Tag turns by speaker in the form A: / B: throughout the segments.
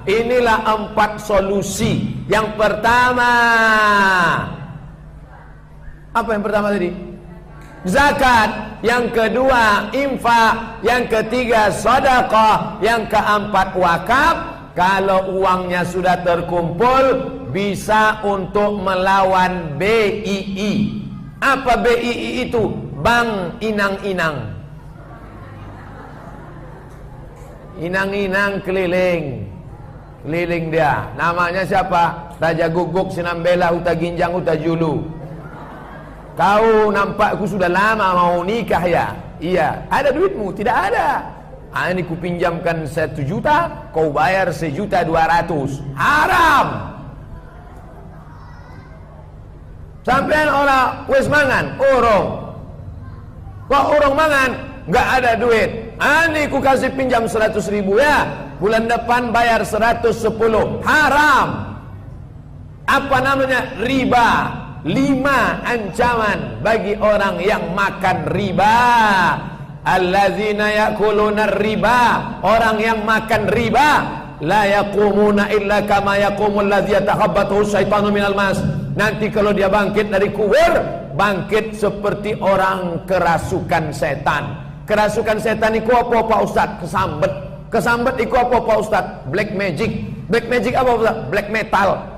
A: Inilah 4 solusi. Yang pertama, apa yang pertama tadi? Zakat. Yang kedua, infak. Yang ketiga, sedekah. Yang keempat, wakaf. Kalau uangnya sudah terkumpul, bisa untuk melawan BII. Apa BII itu? Bank Inang-Inang. Inang-inang keliling dia. Namanya siapa? Raja Guguk, Sinambela, Uta Ginjang, Uta Julu. Kau nampakku sudah lama mau nikah ya? Iya. Ada duitmu? Tidak ada. Ini kupinjamkan 1 juta, kau bayar 1.200.000. Haram. Sampean orang wis mangan, urung. Kok urung mangan? Nggak ada duit. Ani ku kasih pinjam 100.000 ya. Bulan depan bayar 110. Haram. Apa namanya? Riba. 5 ancaman bagi orang yang makan riba. Allazina yakuluna riba. Orang yang makan riba la yaqumuna illa kama yaqumul ladzi yatakhabbathu syaitanu minal mas. Nanti kalau dia bangkit dari kubur, bangkit seperti orang kerasukan setan. Kerasukan setan iku apa Pak Ustaz? Kesambet. Kesambet iku apa Pak Ustaz? Black magic. Black magic apa Pak Ustaz? Black metal.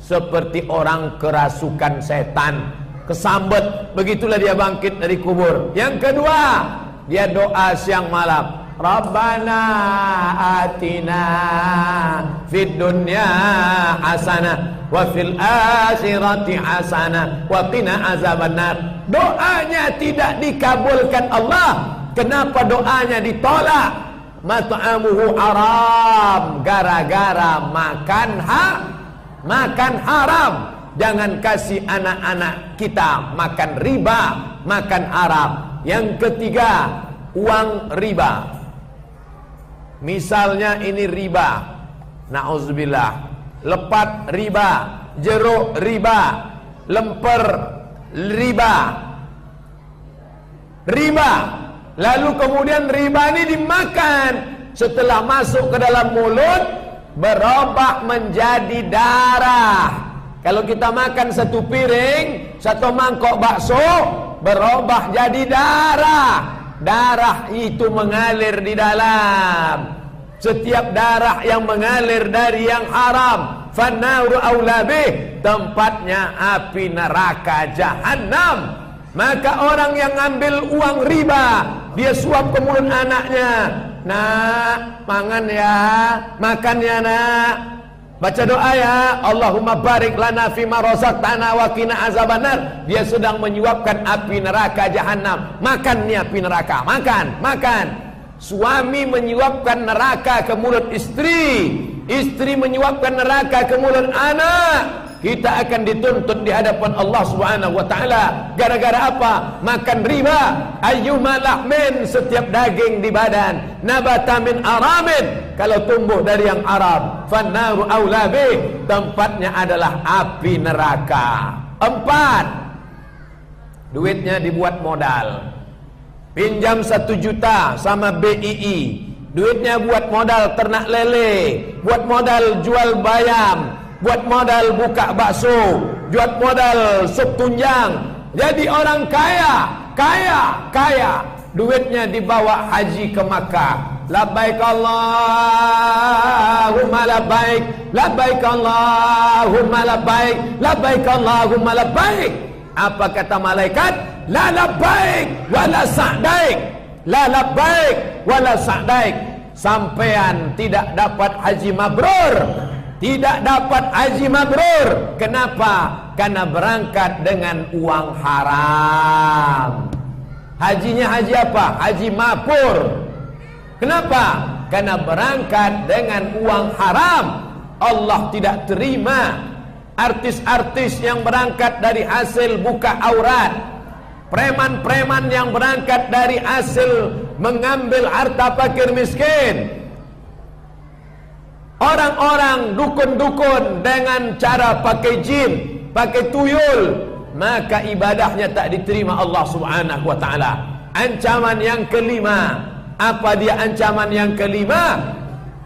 A: Seperti orang kerasukan setan, kesambet. Begitulah dia bangkit dari kubur. Yang kedua, dia doa siang malam. Rabbana atina fid dunya hasanah wa fil akhirati hasanah wa qina azabannar. Doanya tidak dikabulkan Allah. Kenapa doanya ditolak? Mat'amuhu haram, gara-gara makan haram. Jangan kasih anak-anak kita makan riba, makan haram. Yang ketiga, uang riba. Misalnya ini riba, na'udzubillah, lepat riba, jeruk riba, lemper riba. Lalu kemudian riba ini dimakan. Setelah masuk ke dalam mulut, berubah menjadi darah. Kalau kita makan 1 piring, 1 mangkok bakso, berubah jadi darah. Darah itu mengalir di dalam. Setiap darah yang mengalir dari yang haram, fannaru aula bih, tempatnya api neraka jahanam. Maka orang yang ngambil uang riba, dia suap ke mulut anaknya. Nak, mangan ya, makan ya nak. Baca doa ya, Allahumma barik lana fima razaqtana wa qina azabannar. Dia sedang menyuapkan api neraka jahanam. Makan nih api neraka, makan. Suami menyuapkan neraka ke mulut istri, istri menyuapkan neraka ke mulut anak. Kita akan dituntut di hadapan Allah Subhanahu wa taala. Gara-gara apa? Makan riba. Ayyuma lahmin, setiap daging di badan, nabata min aramin, kalau tumbuh dari yang haram, fannaru aula bih, tempatnya adalah api neraka. 4, duitnya dibuat modal. Pinjam 1 juta sama BII. Duitnya buat modal ternak lele, buat modal jual bayam, buat modal buka bakso, buat modal sup tunjang. Jadi orang kaya. Duitnya dibawa haji ke Makkah. Labbaik Allahumma labbaik, labbaik Allahumma labbaik, labbaik Allahumma labbaik. Apa kata malaikat? La labbaik wala sa'daik, la labbaik wala sa'daik. Sampean tidak dapat haji mabrur. Tidak dapat haji mabrur. Kenapa? Karena berangkat dengan uang haram. Hajinya haji apa? Haji mabur. Kenapa? Karena berangkat dengan uang haram. Allah tidak terima artis-artis yang berangkat dari hasil buka aurat, preman-preman yang berangkat dari hasil mengambil harta fakir miskin, orang-orang dukun-dukun dengan cara pakai jin, pakai tuyul, maka ibadahnya tak diterima Allah Subhanahu wa taala. Ancaman yang kelima, apa dia ancaman yang kelima?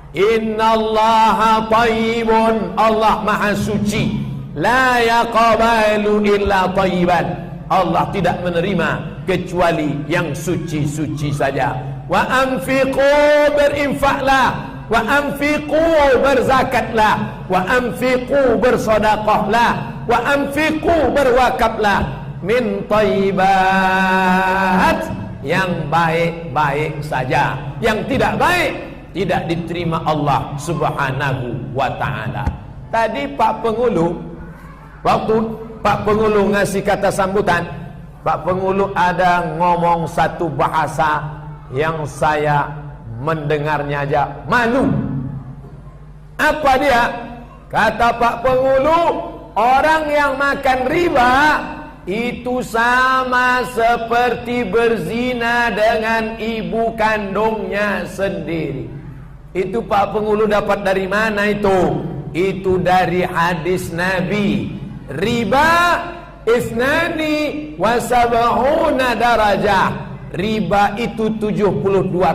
A: Innallaha thayyibun, Allah maha suci. La yaqbalu illa thayyiban, Allah tidak menerima kecuali yang suci-suci saja. Wa anfiqu, berinfaklah. Wa anfiqu, berzakatlah. Wa anfiqu, bersedekahlah. Wa anfiqu, berwakaflah. Min thayyibat, yang baik-baik saja. Yang tidak baik tidak diterima Allah Subhanahu wa ta'ala. Tadi Pak Pengulu, waktu Pak Pengulu ngasih kata sambutan, Pak Pengulu ada ngomong satu bahasa yang saya mendengarnya aja malu. Apa dia? Kata Pak Pengulu, orang yang makan riba itu sama seperti berzina dengan ibu kandungnya sendiri. Itu Pak Pengulu dapat dari mana itu? Itu dari hadis Nabi. Riba isnani wa sab'una darajah. Riba itu 72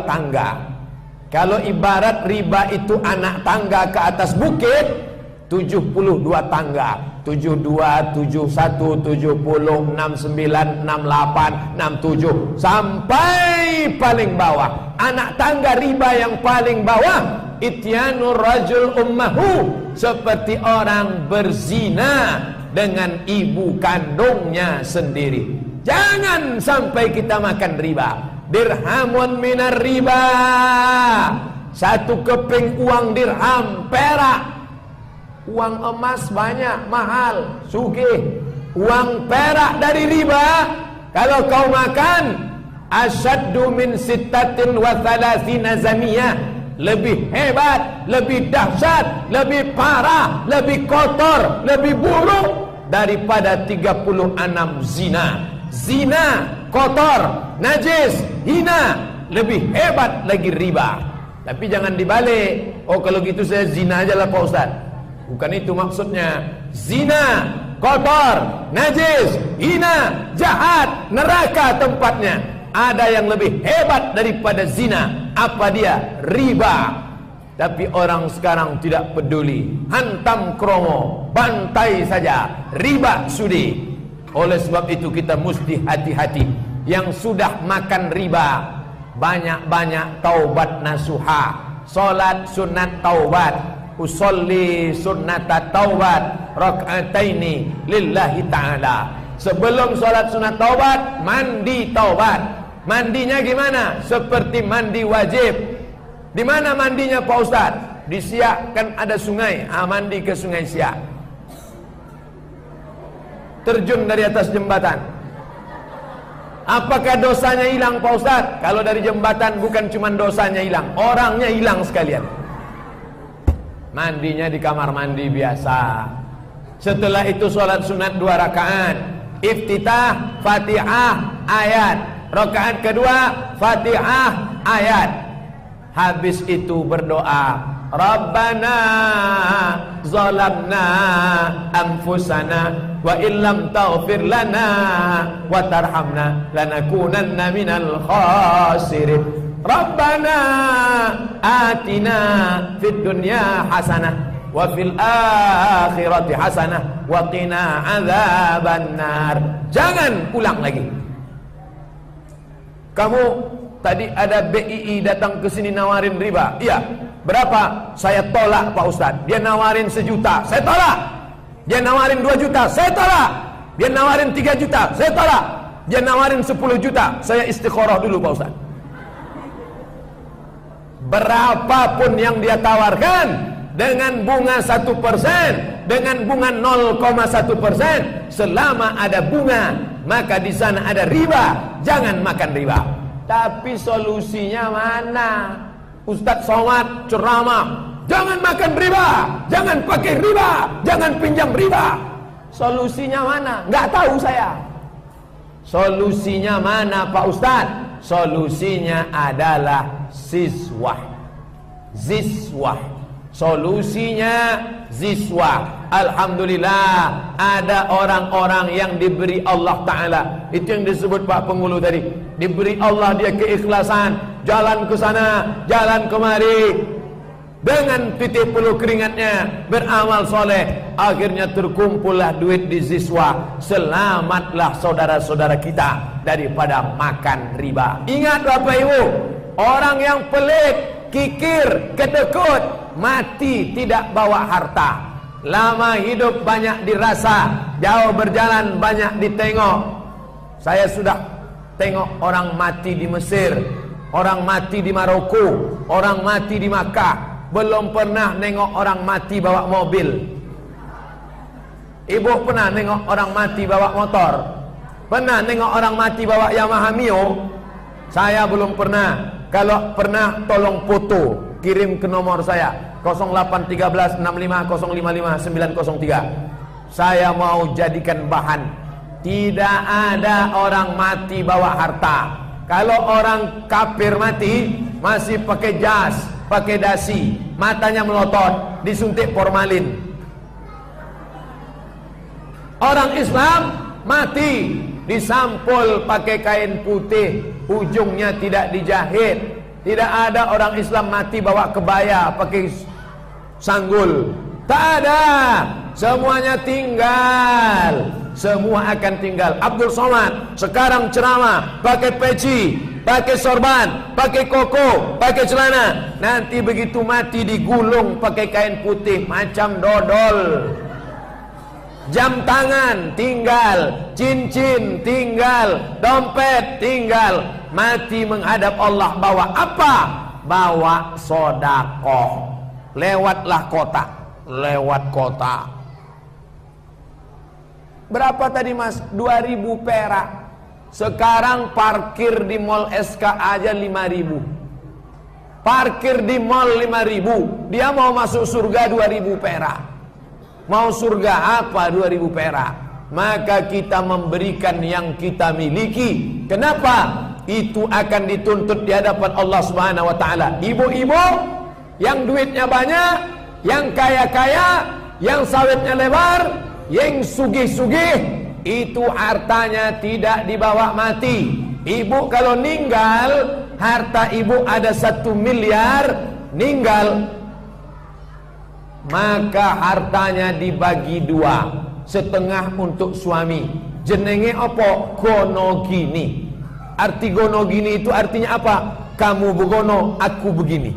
A: tangga. Kalau ibarat riba itu anak tangga ke atas bukit, 72 tangga. 72, 71, 70, 69, 68, 67 sampai paling bawah. Anak tangga riba yang paling bawah, ityanur rajul ummahu, seperti orang berzina dengan ibu kandungnya sendiri. Jangan sampai kita makan riba. Dirhamun minar riba, satu keping uang dirham perak. Uang emas banyak, mahal, sugih. Uang perak dari riba, kalau kau makan, asyaddu min sittatin wa thalathina zamiyah, lebih hebat, lebih dahsyat, lebih parah, lebih kotor, lebih buruk daripada 36 zina. Zina, kotor, najis, hina, lebih hebat lagi riba. Tapi jangan dibalik. Oh kalau gitu saya zina aja lah Pak Ustaz. Bukan itu maksudnya. Zina, kotor, najis, hina, jahat, neraka tempatnya. Ada yang lebih hebat daripada zina. Apa dia? Riba. Tapi orang sekarang tidak peduli. Hantam kromo, bantai saja. Riba sudi. Oleh sebab itu kita mesti hati-hati. Yang sudah makan riba, banyak-banyak taubat nasuha. Salat sunat taubat. Usolli sunnata taubat raka'ataini lillahi ta'ala. Sebelum sholat sunat taubat, mandi taubat. Mandinya gimana? Seperti mandi wajib. Di mana mandinya Pak Ustaz? Di Siak kan ada sungai. Mandi ke sungai Siak. Terjun dari atas jembatan. Apakah dosanya hilang Pak Ustaz? Kalau dari jembatan bukan cuma dosanya hilang, orangnya hilang sekalian. Mandinya di kamar mandi biasa. Setelah itu sholat sunat 2 rakaat. Iftitah, Fatihah, ayat. Rakaat kedua, Fatihah, ayat. Habis itu berdoa, Rabbana zalamna anfusana wa illam taghfir lana wa tarhamna lanakunanna minal khasirin. Rabbana atina fid dunya hasanah wa fil akhirati hasanah wa qina adzabannar. Jangan ulang lagi. Kamu tadi ada BII datang ke sini nawarin riba. Iya. Berapa? Saya tolak Pak Ustaz. Dia nawarin 1 juta, saya tolak. Dia nawarin 2 juta, saya tolak. Dia nawarin 3 juta, saya tolak. Dia nawarin 10 juta, saya istikharah dulu Pak Ustaz. Berapapun yang dia tawarkan, dengan bunga 1%, dengan bunga 0,1%, selama ada bunga, maka di sana ada riba. Jangan makan riba. Tapi solusinya mana? Ustadz Somad ceramah, jangan makan riba, jangan pakai riba, jangan pinjam riba. Solusinya mana? Nggak tahu saya. Solusinya mana Pak Ustadz? Solusinya adalah ziswah. Ziswah. Solusinya ziswah. Alhamdulillah ada orang-orang yang diberi Allah Ta'ala. Itu yang disebut Pak Pengulu tadi. Diberi Allah dia keikhlasan, jalan ke sana, jalan kemari. dengan titik puluh keringatnya beramal soleh, akhirnya terkumpullah duit di siswa. Selamatlah saudara-saudara kita daripada makan riba. Ingat Bapak Ibu, orang yang pelit, kikir, kedekut, mati tidak bawa harta. Lama hidup banyak dirasa, jauh berjalan banyak ditengok. Saya sudah tengok orang mati di Mesir, orang mati di Maroko, orang mati di Makkah. Belum pernah nengok orang mati bawa mobil. Ibu pernah nengok orang mati bawa motor? Pernah nengok orang mati bawa Yamaha Mio? Saya belum pernah. Kalau pernah tolong foto, kirim ke nomor saya 0813 65 055 903. Saya mau jadikan bahan. Tidak ada orang mati bawa harta. Kalau orang kafir mati masih pakai jas, pakai dasi, matanya melotot, disuntik formalin. Orang Islam mati disampul pakai kain putih, ujungnya tidak dijahit. Tidak ada orang Islam mati bawa kebaya, pakai sanggul. Tak ada. Semuanya tinggal. Semua akan tinggal. Abdul Somad sekarang ceramah pakai peci, pakai sorban, pakai koko, pakai celana. Nanti begitu mati digulung pakai kain putih macam dodol. Jam tangan tinggal, cincin tinggal, dompet tinggal. Mati menghadap Allah bawa apa? Bawa sodakoh. Lewatlah kota, lewat kota. Berapa tadi mas? 2000 perak. Sekarang parkir di mall SK aja 5000. Parkir di mall 5000. Dia mau masuk surga 2000 perak. Mau surga apa 2000 perak? Maka kita memberikan yang kita miliki. Kenapa? Itu akan dituntut di hadapan Allah Subhanahu wa taala. Ibu-ibu yang duitnya banyak, yang kaya-kaya, yang sawitnya lebar, yang sugih-sugih, itu hartanya tidak dibawa mati. Ibu kalau meninggal, harta ibu ada 1 miliar, meninggal, maka hartanya dibagi 2, setengah untuk suami. Jenenge apa? Gono gini. Arti gono gini itu artinya apa? Kamu begono, aku begini.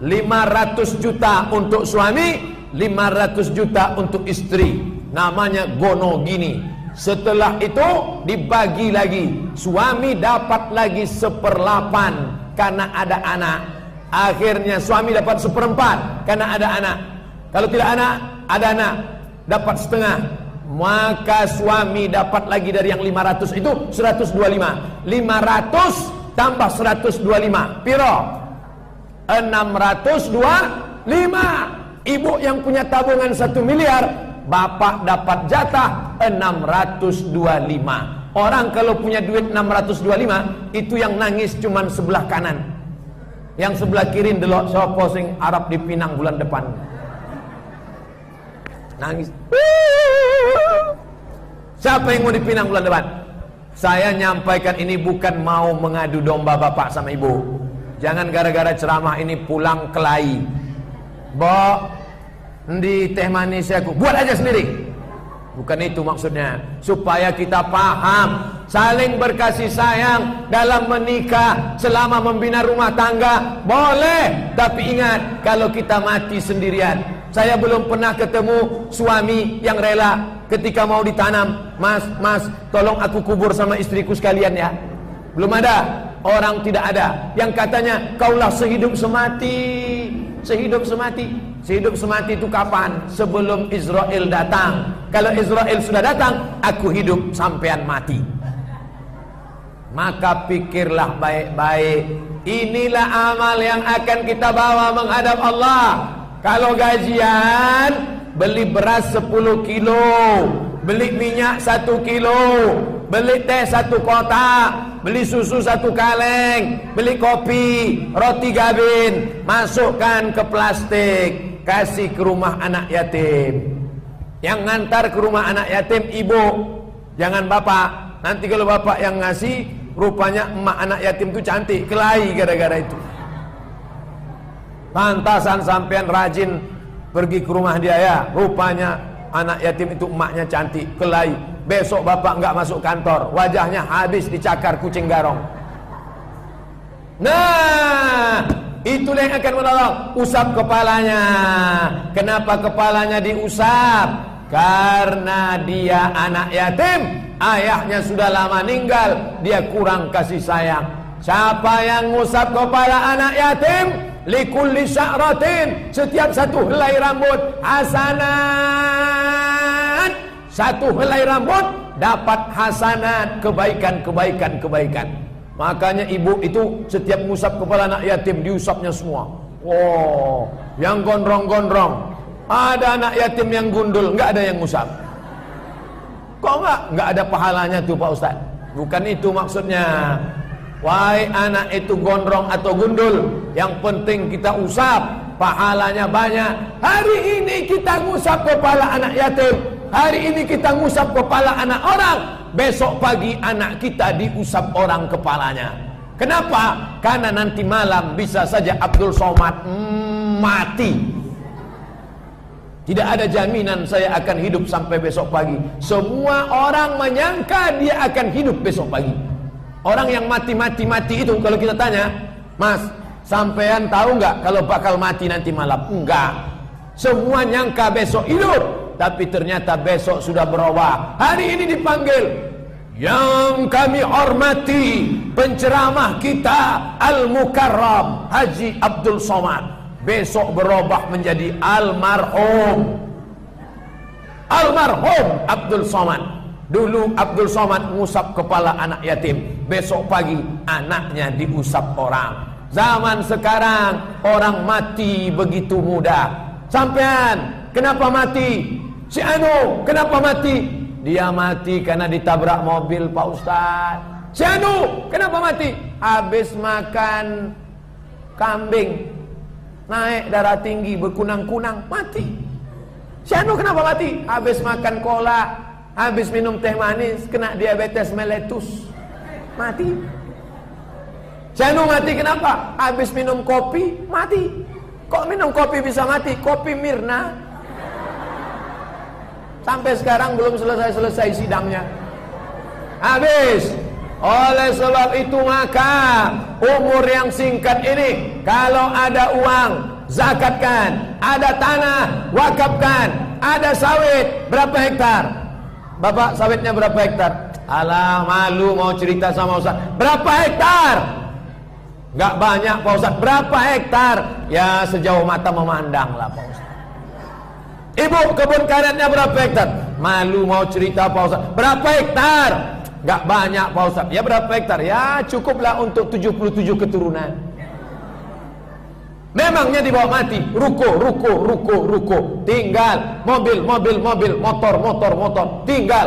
A: 500 juta untuk suami, 500 juta untuk istri. Namanya gono gini. Setelah itu dibagi lagi. Suami dapat lagi 1/8 karena ada anak. Akhirnya suami dapat 1/4 karena ada anak. Kalau tidak ada anak, dapat setengah. Maka suami dapat lagi dari yang 500 itu 125. 500 tambah 125 piro? 625. Ibu yang punya tabungan 1 miliar, bapak dapat jatah 625. Orang kalau punya duit 625, itu yang nangis cuman sebelah kanan. Yang sebelah kiri delok sapa sing Arab dipinang bulan depan. Nangis. Siapa yang mau dipinang bulan depan? Saya nyampaikan ini bukan mau mengadu domba bapak sama ibu. Jangan gara-gara ceramah ini pulang kelahi. Bo, di teh manis aku buat aja sendiri. Bukan itu maksudnya. Supaya kita paham, saling berkasih sayang dalam menikah, selama membina rumah tangga boleh. Tapi ingat, kalau kita mati sendirian. Saya belum pernah ketemu suami yang rela ketika mau ditanam, mas, tolong aku kubur sama istriku sekalian ya. Belum ada. Orang tidak ada yang katanya kaulah sehidup semati. Sehidup semati. Sehidup semati itu kapan? Sebelum Israel datang. Kalau Israel sudah datang, aku hidup sampean mati. Maka pikirlah baik-baik. Inilah amal yang akan kita bawa menghadap Allah. Kalau gajian, beli beras 10 kilo, beli minyak 1 kilo, beli teh 1 kotak, beli susu 1 kaleng, beli kopi, roti gabin, masukkan ke plastik, kasih ke rumah anak yatim. Yang ngantar ke rumah anak yatim ibu, jangan bapak. Nanti kalau bapak yang ngasih, rupanya emak anak yatim itu cantik, kelahi gara-gara itu. Pantasan sampean rajin pergi ke rumah dia ya. Rupanya anak yatim itu emaknya cantik, kelahi. Besok bapak nggak masuk kantor, wajahnya habis dicakar kucing garong. Nah, itulah yang akan menolong. Usap kepalanya. Kenapa kepalanya diusap? Karena dia anak yatim, ayahnya sudah lama meninggal, dia kurang kasih sayang. Siapa yang ngusap kepala anak yatim? Likulli sya'ratin, setiap satu helai rambut hasanat. Satu helai rambut dapat hasanat, kebaikan. Makanya ibu itu setiap ngusap kepala anak yatim diusapnya semua. Oh, yang gondrong-gondrong. Ada anak yatim yang gundul, nggak ada yang ngusap. Kok nggak ada pahalanya tuh Pak Ustaz? Bukan itu maksudnya. Wahai anak itu gondrong atau gundul, yang penting kita usap, pahalanya banyak. Hari ini kita ngusap kepala anak yatim, hari ini kita ngusap kepala anak orang, besok pagi anak kita diusap orang kepalanya. Kenapa? Karena nanti malam bisa saja Abdul Somad mati. Tidak ada jaminan saya akan hidup sampai besok pagi. Semua orang menyangka dia akan hidup besok pagi. Orang yang mati itu kalau kita tanya, Mas, sampean tahu nggak kalau bakal mati nanti malam? Enggak. Semua nyangka besok hidup, tapi ternyata besok sudah berubah. Hari ini dipanggil. Yang kami hormati penceramah kita Al-Mukarram Haji Abdul Somad, besok berubah menjadi almarhum Abdul Somad. Dulu Abdul Somad ngusap kepala anak yatim, besok pagi anaknya diusap orang. Zaman sekarang orang mati begitu mudah. Sampean kenapa mati? Si Anu kenapa mati? Dia mati karena ditabrak mobil Pak Ustaz. Si Anu kenapa mati? Habis makan kambing, naik darah tinggi, berkunang-kunang, mati. Si Anu kenapa mati? Habis makan kolak, habis minum teh manis, kena diabetes meletus, mati. Si Anu mati kenapa? Habis minum kopi, mati. Kok minum kopi bisa mati? Kopi Mirna. Sampai sekarang belum selesai sidangnya. Habis. Oleh sebab itu maka umur yang singkat ini, kalau ada uang, zakatkan. Ada tanah, wakafkan. Ada sawit, berapa hektar? Bapak, sawitnya berapa hektar? Alah, malu mau cerita sama Ustaz. Berapa hektar? Gak banyak Pak Ustaz. Berapa hektar? Ya sejauh mata memandang lah Pak Ustaz. Ibu, kebun karetnya berapa hektar? Malu mau cerita Pak Ustaz. Berapa hektar? Gak banyak Pak Ustaz. Ya berapa hektar? Ya cukuplah untuk 77 keturunan. Memangnya dibawa mati. Ruko. Tinggal mobil, motor. Tinggal.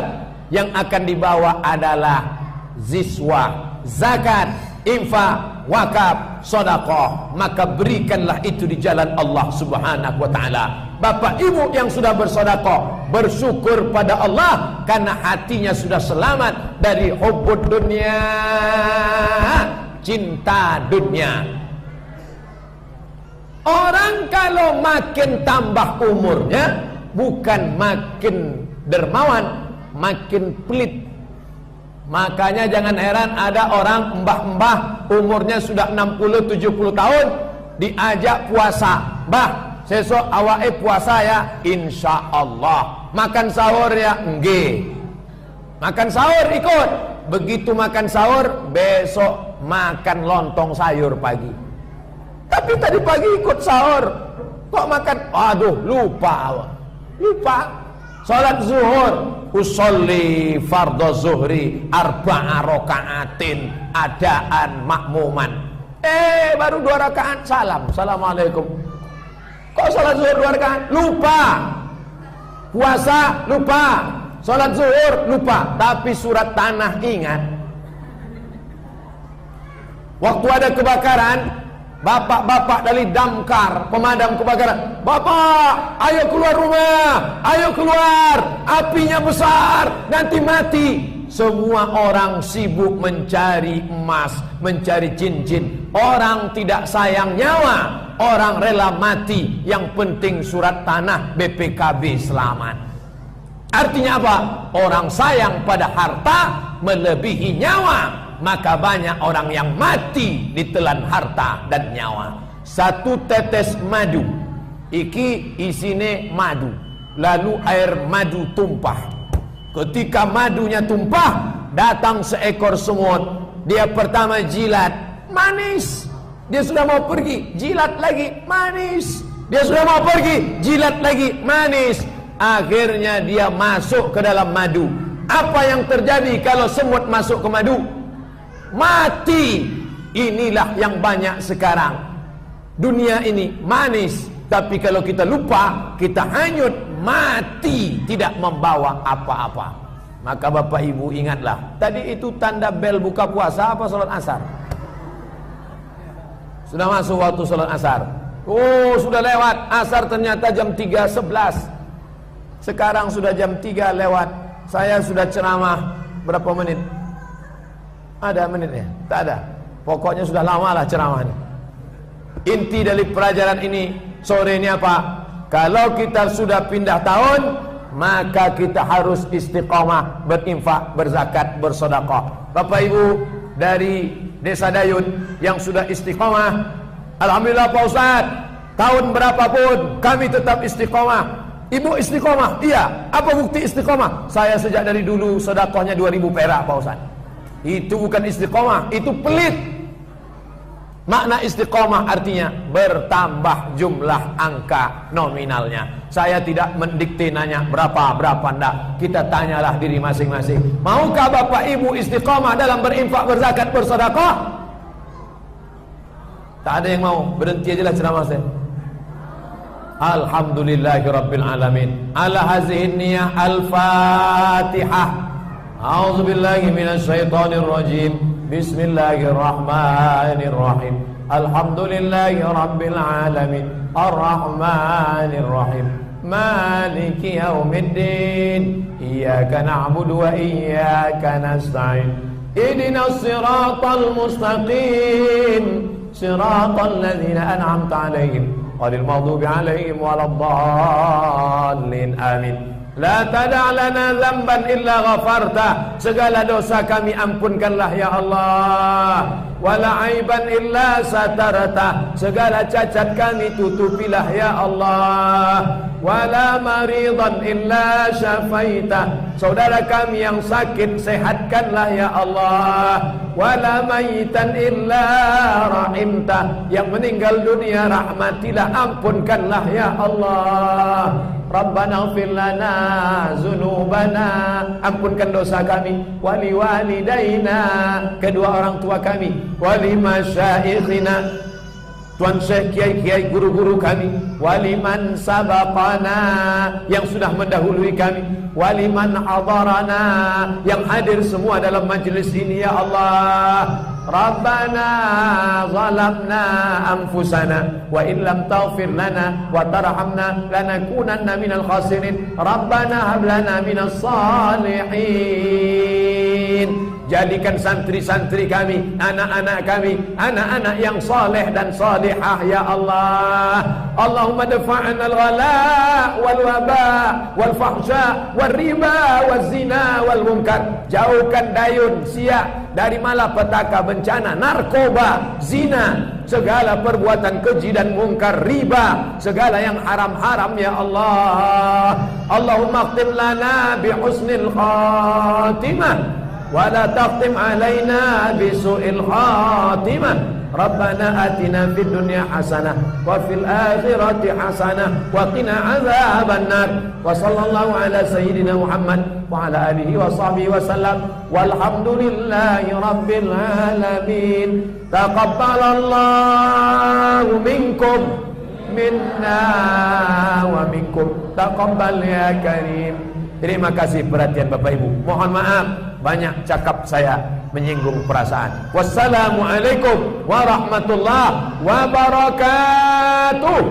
A: Yang akan dibawa adalah ziswa, zakat, infak, wakaf, sedekah. Maka berikanlah itu di jalan Allah Subhanahu wa taala. Bapak ibu yang sudah bersedekah, bersyukur pada Allah karena hatinya sudah selamat dari hubbud dunia, cinta dunia. Orang kalau makin tambah umurnya, bukan makin dermawan, makin pelit. Makanya jangan heran ada orang mbah-mbah umurnya sudah 60-70 tahun diajak puasa. Mbah, sesok awake puasa ya, insya Allah. Makan sahur ya, nggih. Makan sahur ikut. Begitu makan sahur, besok makan lontong sayur pagi. Tapi tadi pagi ikut sahur, kok makan? Aduh, lupa. Salat zuhur, usolli fardhu zuhri arba'a raka'atin adaan makmuman. Baru 2 rakaat salam. Assalamualaikum. Kok salat zuhur 2 rakaat? Lupa. Puasa lupa. Salat zuhur lupa. Tapi surat tanah ingat. Waktu ada kebakaran, bapak-bapak dari damkar, pemadam kebakaran, bapak, ayo keluar rumah, ayo keluar, apinya besar, nanti mati. semua orang sibuk mencari emas, mencari cincin. Orang tidak sayang nyawa, orang rela mati. Yang penting surat tanah BPKB selamat. Artinya apa? Orang sayang pada harta melebihi nyawa, maka banyak orang yang mati ditelan harta dan nyawa. Satu tetes madu, iki isine madu, lalu air madu tumpah. Ketika madunya tumpah, datang seekor semut. Dia pertama jilat, manis. Dia sudah mau pergi, jilat lagi, manis. Dia sudah mau pergi, jilat lagi, manis. Akhirnya dia masuk ke dalam madu. Apa yang terjadi kalau semut masuk ke madu? Mati. Inilah yang banyak sekarang. Dunia ini manis, tapi kalau kita lupa, kita hanyut, mati, tidak membawa apa-apa. Maka Bapak Ibu ingatlah, tadi itu tanda bel buka puasa apa sholat asar? Sudah masuk waktu sholat asar. Oh, sudah lewat asar, ternyata jam 3.11. Sekarang sudah jam 3 lewat. Saya sudah ceramah berapa menit? Ada menitnya? Tak ada. Pokoknya sudah lama lah ceramah ini. Inti dari pelajaran ini sore ini apa? Kalau kita sudah pindah tahun, maka kita harus istiqomah, berinfak, berzakat, bersedekah. Bapak Ibu dari Desa Dayun yang sudah istiqomah, alhamdulillah Pak Ustaz, tahun berapapun kami tetap istiqomah. Ibu istiqomah? Iya. Apa bukti istiqomah? Saya sejak dari dulu sedekahnya 2.000 perak Pak Ustaz. Itu bukan istiqomah, itu pelit. Makna istiqomah artinya bertambah jumlah angka nominalnya. Saya tidak mendikte nanya berapa enggak. Kita tanyalah diri masing-masing. Maukah Bapak Ibu istiqomah dalam berinfak, berzakat, bersedekah? Tak ada yang mau. Berhenti aja lah ceramah saya. Alhamdulillahirabbil alamin. Ala hazihi niyah al-Fatihah. A'udzu billahi minasy syaithanir rajim. Bismillahirrahmanirrahim. Alhamdulillahi rabbil alamin. Arrahmanir rahim. Maliki yaumiddin. Iyyaka na'budu wa iyyaka nasta'in. Ihdinas siratal mustaqim. Siratal ladzina an'amta 'alaihim ghairil maghdubi 'alaihim waladdallin. Amin. La tada' lana dzamban illa ghafarta. Segala dosa kami ampunkanlah ya Allah. Wala aiban illa satarta. Segala cacat kami tutupilah ya Allah. Wala maridan illa syafaita. Saudara kami yang sakit sehatkanlah ya Allah. Wala mayitan illa rahimta. Yang meninggal dunia rahmatilah, ampunkanlah ya Allah. Rabbana ighfir lana dzunubana, ampunkan dosa kami, wali walidaina, kedua orang tua kami, wali masyaikhina, tuan syekh, kiai-kiai, guru-guru kami, waliman sabaqana, yang sudah mendahului kami, waliman hadarana, yang hadir semua dalam majlis ini ya Allah. Rabbana zalamna anfusana wa in lam taghfir lana wa tarhamna lanakunanna minal khasirin. Rabbana hab lana minas salihin. Jadikan santri-santri kami, anak-anak kami, anak-anak yang saleh dan salihah ya Allah. Allahumma dafa'na al-ghala wal waba wal fahsya wal riba wal zina wal munkar. Jauhkan dayun, siak dari malapetaka, bencana, narkoba, zina, segala perbuatan keji dan mungkar, riba, segala yang haram-haram ya Allah. Allahumma khtim lana bi husnil khatimah wa la taqtim alaina bisu'il khatimah. Rabbana atina fid dunya hasanah wa fil akhirati hasanah wa qina adzabannar. Wa sallallahu ala sayyidina Muhammad wa ala alihi wa sahbihi wa sallam. Walhamdulillahi rabbil alamin. Taqabbalallahu minkum minna wa minkum. Taqabbal ya karim. Terima kasih perhatian Bapak Ibu. Mohon maaf banyak cakap saya menyinggung perasaan. Wassalamualaikum warahmatullahi wabarakatuh.